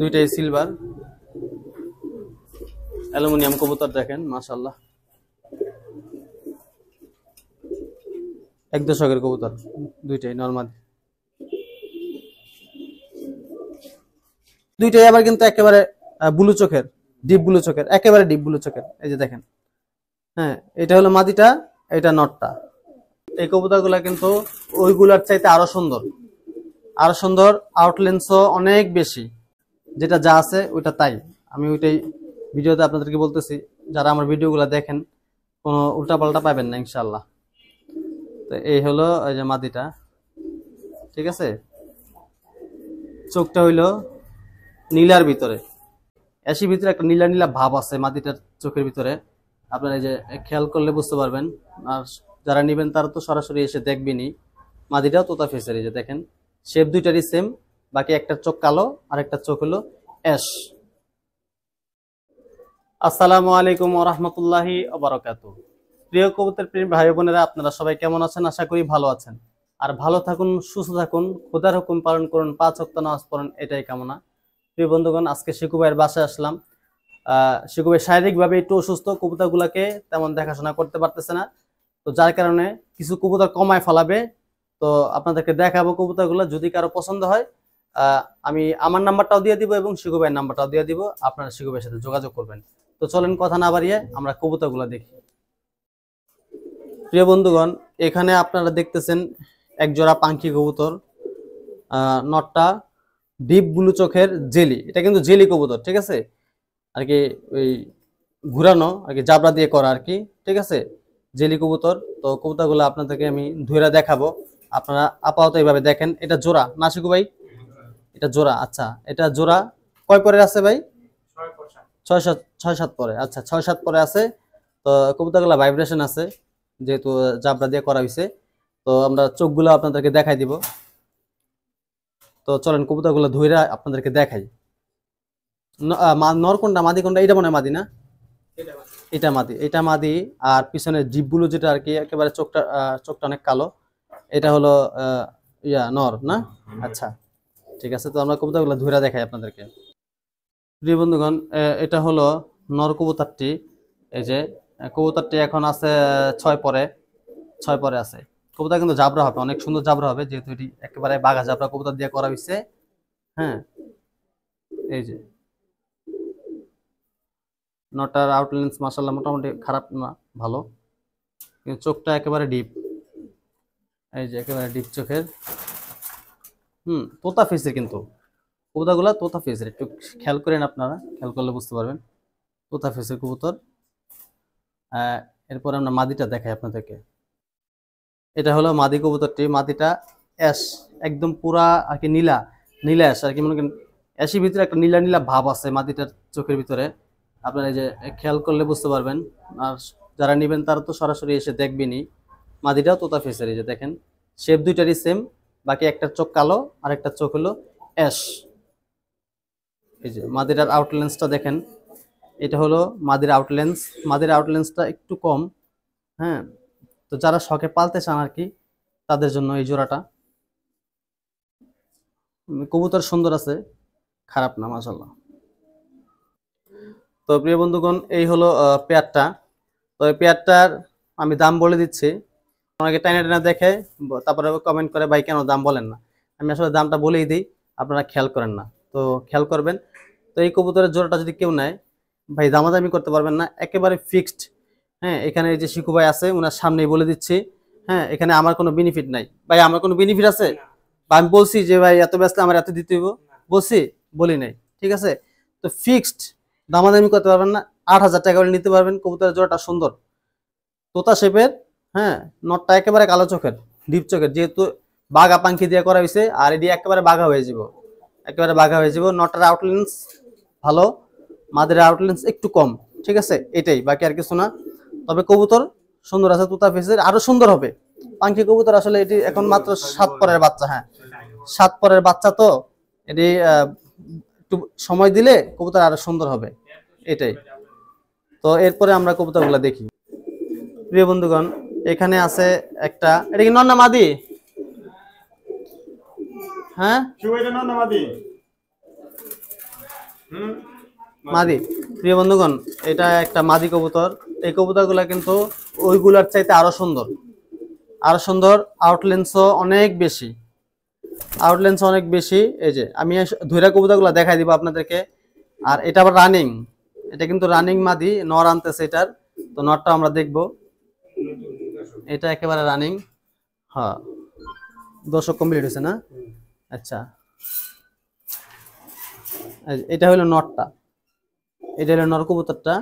দুইটাই silver aluminium কবুতর দেখেন মাশাআল্লাহ। এক দশকের কবুতর দুইটাই নরমাল। দুইটাই আবার কিন্তু একেবারে ব্লু চোখের, ডিপ ব্লু চোখের, একেবারে ডিপ ব্লু চোখের। এই যে দেখেন, হ্যাঁ এটা হলো মাদিটা, এটা নটটা। এই কবুতরগুলা কিন্তু ওইগুলার চাইতে আরো সুন্দর, আরো সুন্দর, আউটলেন্সও অনেক বেশি। যেটা যা আছে ওইটা তাই, আমি ওইটাই ভিডিওতে আপনাদেরকে বলতেছি। যারা আমার ভিডিওগুলো দেখেন কোনো উল্টাপাল্টা পাবেন না ইনশাল্লাহ। তো এই হলো এই যে মাদিটা, ঠিক আছে। চোখটা হইলো নীলার ভিতরে, অ্যাশির ভিতরে একটা নীলা নীলা ভাব আছে মাদিটার চোখের ভিতরে। আপনারা এই যে খেয়াল করলে বুঝতে পারবেন। আর যারা নেবেন তারা তো সরাসরি এসে দেখবেনই। মাদিটাও তোতা ফেসের, এই যে দেখেন শেপ দুইটারই সেম, বাকি একটার চোখ কালো আর একটা চোখ হলো অ্যাশ। আসসালামু আলাইকুম ওয়া রাহমাতুল্লাহি ওয়া বারাকাতুহু। প্রিয় কবুতর প্রেমী ভাই বোনেরা, আপনারা সবাই কেমন আছেন? আশা করি ভালো আছেন। আর ভালো থাকুন, সুস্থ থাকুন, খোদার হুকুম পালন করুন, 5 ওয়াক্ত নামাজ পড়ুন, এটাই কামনা। প্রিয় বন্ধুগণ, আজকে শিকু ভাইয়ের বাসায় আসলাম। শিকু ভাই শারীরিকভাবে একটু অসুস্থ, কবুতরগুলোকে তেমন দেখাশোনা করতে পারতেছে না। তো যার কারণে কিছু কবুতর কমায় ফেলাবে। তো আপনাদেরকে দেখাবো কবুতরগুলো। যদি কারো পছন্দ হয় আমি আমার নাম্বারটাও দিয়ে দিব এবং শিকু ভাইয়ের নাম্বারটাও দিয়ে দিব, আপনারা শিকু ভাইয়ের সাথে যোগাযোগ করবেন। তো চলেন কথা না বাড়িয়ে আমরা কবুতরগুলো দেখি। প্রিয় বন্ধুগণ, এখানে আপনারা দেখতেছেন এক জোড়া পাঙ্খি কবুতর। নটটা ডিপ ব্লু চোখের জেলি, এটা কিন্তু জেলি কবুতর, ঠিক আছে। আর কি ওই ঘুরানো আর কি জাবরা দিয়ে করা আর কি, ঠিক আছে, জেলি কবুতর। তো কবুতরগুলো আপনাদেরকে আমি ধরে দেখাবো, আপনারা আপাতত এইভাবে দেখেন। এটা জোড়া না শিকু ভাই? এটা জোড়া, আচ্ছা। এটা জোড়া কয় পরে আছে ভাই? 6-7 পরে, আচ্ছা 6-7 পরে আছে। তো কবুতরগুলো ভাইব্রেশন আছে যেহেতু জাবরা দিয়ে করা হয়েছে। তো আমরা চোখগুলো আপনাদেরকে দেখাই দিব। তো চলেন কবুতরগুলো ধইরা আপনাদেরকে দেখাই। নর কোনটা, মাদি কোনটা? এটা মনে হয় মাদি না? এটা মাদি, এটা মাদি। আর পিছনে জিভগুলো যেটা আর কি একেবারে চোখটা অনেক কালো, এটা হলো নর না? আচ্ছা ঠিক আছে। তো আমরা কবুতরগুলো ধইরা দেখাই আপনাদেরকে। প্রিয় বন্ধুগণ, এটা হলো নর কবুতরটি। এই যে কবুতরটি এখন আছে 6 পরে আছে। কবুতর কিন্তু জাবরা হবে, অনেক সুন্দর জাবরা হবে, যেহেতু এটি একেবারে বাঘা জাবরা কবুতর দিয়ে করা হয়েছে। হ্যাঁ এই যে নটার আউটলেন্স মাশাআল্লাহ মোটামুটি খারাপ না, ভালো। কিন্তু চোখটা একেবারে ডিপ, এই যে একেবারে ডিপ চোখের। তোতা ফেসের, কিন্তু কবুতরগুলা তোতা ফেসের, একটু খেয়াল করেন, আপনারা খেয়াল করলে বুঝতে পারবেন তোতা ফেসের কবুতর। এরপর আমরা মাদিটা দেখাই আপনাদেরকে। এটা হলো মাদি কবুতরটি। মাদিটা অ্যাশ, একদম পুরা আর কি নীলা নীলা অ্যাশ আর কি, মনে করেন অ্যাশের ভিতরে একটা নীলা নীলা ভাব আছে মাদিটার চোখের ভিতরে। আপনারা এই যে খেয়াল করলে বুঝতে পারবেন। আর যারা নেবেন তারা তো সরাসরি এসে দেখবেনই। মাদিটাও তোতা ফেসের, এই যে দেখেন শেপ দুইটারই সেম, বাকি একটার চোখ কালো আর একটা চোখ হলো অ্যাশ। এই যে মাদিটার আউটলেন্সটা দেখেন, এটা হলো মাদির আউটলেন্স। মাদির আউটলেন্সটা একটু কম। হ্যাঁ, তো যারা শখে পালতে চান আর কি তাদের জন্য এই জোড়াটা। কবুতর সুন্দর আছে, খারাপ না মাশাআল্লাহ। তো প্রিয় বন্ধুগণ, এই হলো পেয়ারটা। তো এই পেয়ারটার আমি দাম বলে দিচ্ছি। অনেকে টাইনা টাইনা দেখে তারপরে কমেন্ট করে ভাই কেন দাম বলেন না। আমি আসলে দামটা বলেই দিই, আপনারা খেয়াল করেন না, তো খেয়াল করবেন। তো এই কবুতরের জোড়াটা যদি কেউ নেয় ভাই দামাদামি করতে পারবেন না, একেবারে ফিক্সড। হ্যাঁ, এখানে এই যে শিকু ভাই আছে ওনার সামনেই বলে দিচ্ছি। হ্যাঁ, এখানে আমার কোনো বেনিফিট নাই ভাই। আমার কোনো বেনিফিট আছে? আমি বলছি যে ভাই এত ব্যস্ত আমার এত দিতে হইব? বলছি? বলি নাই, ঠিক আছে। তো ফিক্সড, দামাদামি করতে পারবেন না। 8,000 টাকা করে নিতে পারবেন। কবুতরের জোড়াটা সুন্দর, তোতা শেপের। হ্যাঁ, নটটা একেবারে কালো চোখের, ডিপ চোখের, যেহেতু বাঘা পাঙ্খি দিয়ে করা হয়েছে। আর এটি একেবারে বাঘা হয়ে যাব, একেবারে বাঘা হয়ে যাব। নটার আউটলেন্স ভালো, মাদের আউটলেন্স একটু কম, ঠিক আছে, এটাই, বাকি আর কিছু না। তবে কবুতর সুন্দর আছে, তোতা ফেসের, আরো সুন্দর হবে। পাঙ্খি কবুতর আসলে এটি এখন মাত্র 7 পরের বাচ্চা। হ্যাঁ, 7 পরের বাচ্চা, তো এটি একটু সময় দিলে কবুতর আরো সুন্দর হবে, এটাই। তো এরপরে আমরা কবুতরগুলো দেখি। প্রিয় বন্ধুগণ, এখানে আছে একটা, এটা কি নর না মাদি? হ্যাঁ, মাদি। প্রিয় বন্ধুগণ, এটা একটা মাদি কবুতর। এই কবুতরগুলা কিন্তু ওইগুলার চাইতে আরো সুন্দর, আরো সুন্দর। আউটলেন্সও অনেক বেশি, আউটলেন্স অনেক বেশি। এই যে আমি ধৈরা কবুতরগুলো দেখাই দিব আপনাদেরকে। আর এটা আবার রানিং, এটা কিন্তু রানিং মাদি, নর আনতেছে এটার। তো নরটা আমরা দেখব, এটা একেবারে রানিং। হ্যাঁ, দর্শক কমপ্লিট হয়েছে না? আচ্ছা, এটা হলো নরটা, এটা হলো নর কবুতরটা,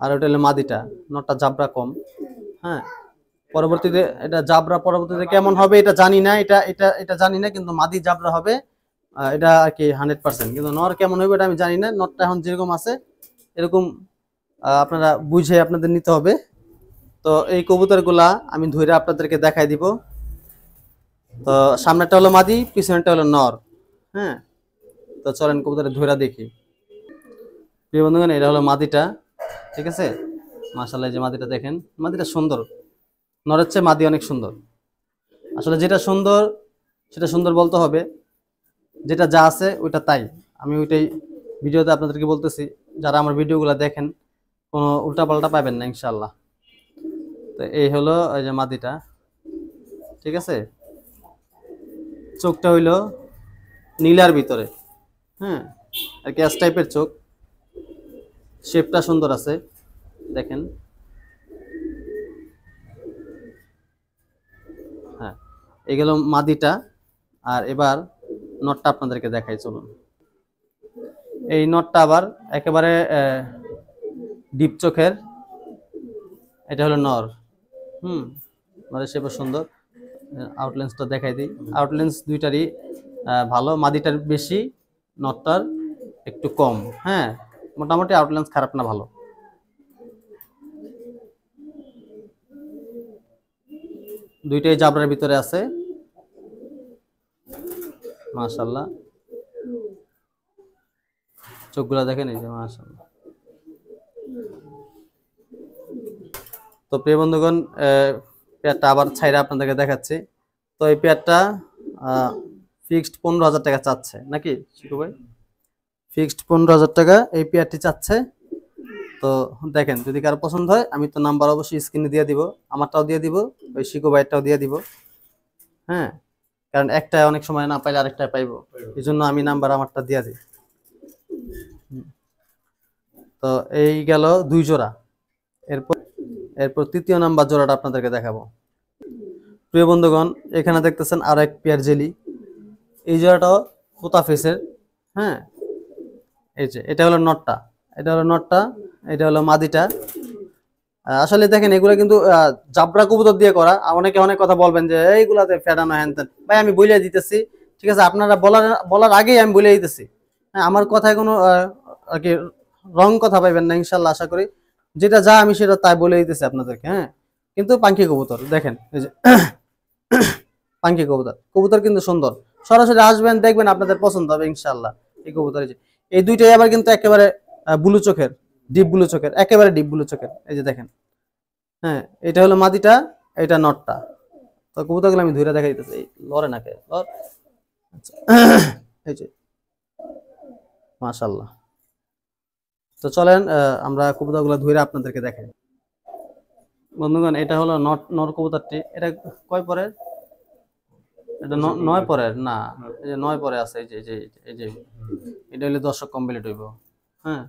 আর ওটা হলো মাদিটা। নরটা জাবরা কম। হ্যাঁ, পরবর্তীতে এটা জাবরা পরবর্তীতে কেমন হবে এটা জানি না, এটা জানি না, কিন্তু মাদি জাবরা হবে এটা আর কি 100%। কিন্তু নর কেমন হবে এটা আমি জানি না। নরটা এখন যেরকম আছে এরকম আপনারা বুঝে আপনাদের নিতে হবে। তো এই কবুতরগুলা আমি ধরে আপনাদেরকে দেখাই দিব। তো সামনেরটা হলো মাদি, পিছনেরটা হলো নর। হ্যাঁ, তো চলেন কবুতরে ধরে দেখি। প্রিয় বন্ধুগণ, এটা হলো মাদিটা, ঠিক আছে। মাশাআল্লাহ, এই যে মাদিটা দেখেন, মাদিটা সুন্দর, নরের চেয়ে মাদি অনেক সুন্দর। আসলে যেটা সুন্দর সেটা সুন্দর বলতে হবে, যেটা যা আছে ওইটা তাই। আমি ওইটাই ভিডিওতে আপনাদেরকে বলতেছি। যারা আমার ভিডিওগুলো দেখেন কোনো উল্টাপাল্টা পাবেন না ইনশাল্লাহ। তো এই হলো এই যে মাদিটা, ঠিক আছে। চোখটা হইলো নীলার ভিতরে, হ্যাঁ, আর ক্যাশ টাইপের চোখ। শেপটা সুন্দর আছে, দেখেন। হ্যাঁ, এই গেল মাদিটা। আর এবার নটটা আপনাদেরকে দেখাই, চলুন। এই নটটা আবার একেবারে ডিপ চোখের, এটা হলো নর। নরের শেপও সুন্দর। আউটলেন্সটা দেখাই দিই। আউটলেন্স দুইটারই ভালো, মাদিটার বেশি, নটটার একটু কম। হ্যাঁ, মোটামুটি আউটলেন্স খারাপ না, ভালো। দুইটাই জাবরার ভিতরে আছে, মাশাআল্লাহ। চোখগুলা দেখেন, এই যে মাশাআল্লাহ। তো প্রিয় বন্ধুগণ, পেয়ারটা আবার ছাইরা আপনাদেরকে দেখাচ্ছি। তো এই পেয়ারটা ফিক্সড 15,000 টাকা চাচ্ছে নাকি শিখু ভাই? ফিক্সড 15,000 টাকা এই পেয়ারটি চাচ্ছে। তো দেখেন, যদি কারো পছন্দ হয় আমি তো নাম্বার অবশ্যই স্ক্রিনে দিয়ে দিব, আমারটাও দিয়ে দিব, ওই শিখু ভাইটাও দিয়ে দিব। হ্যাঁ, কারণ একটা অনেক সময় না পাইলে আরেকটা পাইবো, এই জন্য আমি নাম্বার আমারটা দিয়ে দিই। তো এই গেল 2 জোড়া। এরপর এরপর তৃতীয় নাম্বার জোড়াটা আপনাদেরকে দেখাবো। প্রিয় বন্ধুগণ, এখানে দেখতেছেন আরো এক পেয়ার জেলি। এই জোড়াটাও কোতা ফেসের। হ্যাঁ, এই যে এটা হলো নটটা, এটা হলো নটটা, এটা হলো মাদিটা। আসলে দেখেন, এগুলা কিন্তু জাবরা কবুতর দিয়ে করা। অনেকে অনেক কথা বলবেন যে এইগুলাতে ফেটানো হ্যান ত্যান। ভাই আমি বলে দিতেছি, ঠিক আছে, আপনারা বলার আগেই আমি বলে দিতেছি। হ্যাঁ, আমার কথায় কোনো আর কি রং কথা পাইবেন না ইনশাল্লাহ, আশা করি। যেটা যা আমি সেটা তাই বলে দিতেছি আপনাদেরকে। হ্যাঁ, কিন্তু পাঙ্কি কবুতর দেখেন, এই যে পাঙ্কি কবুতর, কবুতর কিন্তু সুন্দর। সরাসরি আসবেন, দেখবেন, আপনাদের পছন্দ হবে ইনশাল্লাহ। এই কবুতর, এই যে এই দুইটাই আবার কিন্তু একেবারে ব্লু চোখের, ডিপ ব্লু চোখের, একেবারে ডিপ ব্লু চোখের। এই যে দেখেন, হ্যাঁ, এটা হলো মাদিটা, এটা নটটা। তো কবুতরগুলো আমি ধরে দেখা দিতেছি, লরে নাকে লর। আচ্ছা, এই যে মাশাআল্লাহ। তো চলেন আমরা কবুতরগুলো ধরে আপনাদেরকে দেখাই। বন্ধুগণ, এটা হলো নর কবুতরটি। এটা কয় পরের? এটা 9 পরের না, এই যে 9 পরে আছে। এই যে এটা হলে দর্শক কমপ্লিট হইব। হ্যাঁ,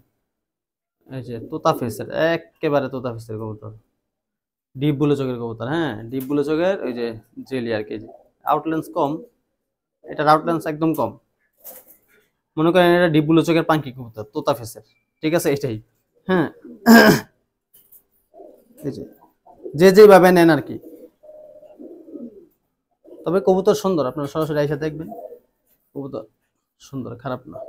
এই যে তোতা ফেসের, একেবারে তোতা ফেসের কবুতর, ডিপ ব্লু চোখের কবুতর। হ্যাঁ, ডিপ ব্লু চোখের, ওই যে জেলি আর কি। আউটলেন্স কম, এটার আউটলেন্স একদম কম। মনে করেন এটা ডিপ ব্লু চোখের পাঙ্কি কবুতর, তোতা ফেসের, ঠিক আছে, এটাই। হ্যাঁ, এই যে যেভাবে নেন আর কি। তবে কবুতর সুন্দর, আপনারা সরাসরি এসে দেখবেন, কবুতর সুন্দর, খারাপ না।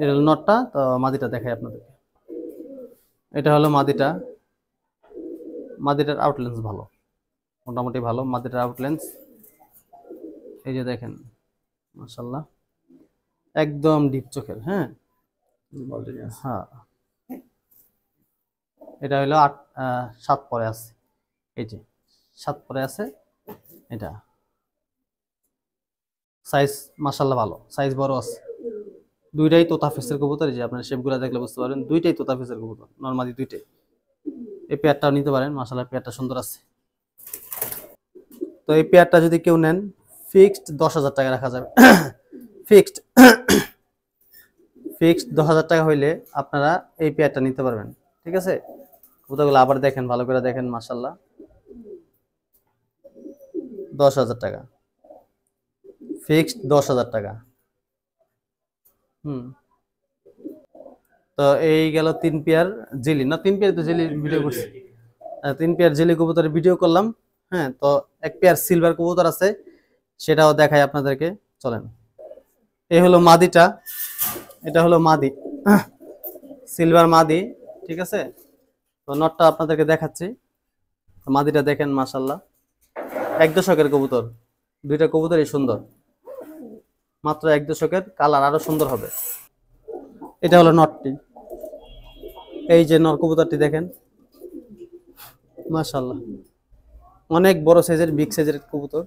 এটা হলো নটটা। তো মাদিটা দেখাই আপনাদেরকে। এটা হলো মাদিটা, মাদিটার আউটলেন্স ভালো, মোটামুটি ভালো মাদিটার আউটলেন্স। এই যে দেখেন, মাশাআল্লাহ, একদম ডিপ চোখের। হ্যাঁ, হ্যাঁ, এটা হলো 7 পরে আছে। এই যে 7 পরে আছে এটা। সাইজ মাশাআল্লাহ ভালো, সাইজ বড় আছে। দুইটাই তোতা ফেসের কবুতর, এই যে আপনার শেপগুলো দেখলে বুঝতে পারবেন, দুইটাই তোতা ফেসের কবুতর, নরমালি দুইটাই। এই পেয়ারটাও নিতে পারেন, মাশাআল্লাহ পেয়ারটা সুন্দর আছে। তো এই পেয়ারটা যদি কেউ নেন, ফিক্সড 10,000 টাকা রাখা যাবে। ফিক্সড ফিক্সড 10,000 টাকা হইলে আপনারা এই পেয়ারটা নিতে পারবেন, ঠিক আছে। কবুতরগুলো আবার দেখেন, ভালো করে দেখেন, মাশাআল্লাহ 10,000 টাকা, ফিক্সড 10,000 টাকা। তো এই গেল 3 পেয়ার জেলি, না 3 পেয়ার তো জেলি ভিডিও করছি, 3 পেয়ার জেলি কবুতরের ভিডিও করলাম। হ্যাঁ, তো 1 পেয়ার সিলভার কবুতর আছে, সেটাও দেখাই আপনাদেরকে, চলেন। এই হলো মাদিটা, এটা হলো মাদি, সিলভার মাদি, ঠিক আছে। তো নটটা আপনাদেরকে দেখাচ্ছি, মাদিটা দেখেন, মাশাআল্লাহ 1 দশকের কবুতর, দুইটা কবুতরই সুন্দর, মাত্র 1 দশকের, কালার আরো সুন্দর হবে। এটা হলো নটটি, এই যে নর কবুতরটি দেখেন, মাশাআল্লাহ অনেক বড় সাইজের, বিগ সাইজের কবুতর।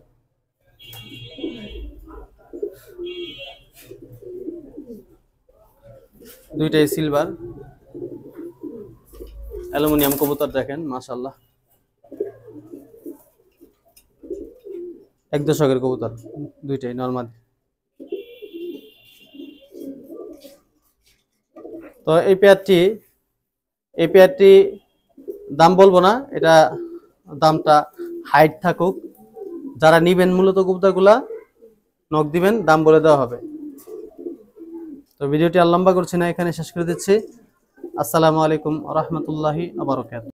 দুইটাই সিলভার অ্যালুমিনিয়াম কবুতর দেখেন, মাশাআল্লাহ 1 দশকের কবুতর, দুইটাই নরমাল। তো এই পেয়ারটি দাম বলবো না, এটা দামটা হাইট থাকুক, যারা নিবেন মূলত কবুতরগুলা নক দিবেন, দাম বলে দেওয়া হবে। তো ভিডিওটি আর লম্বা করছি না, এখানে শেষ করে দিচ্ছি। আসসালামু আলাইকুম ওয়া রাহমাতুল্লাহি ওয়া বারাকাতুহু।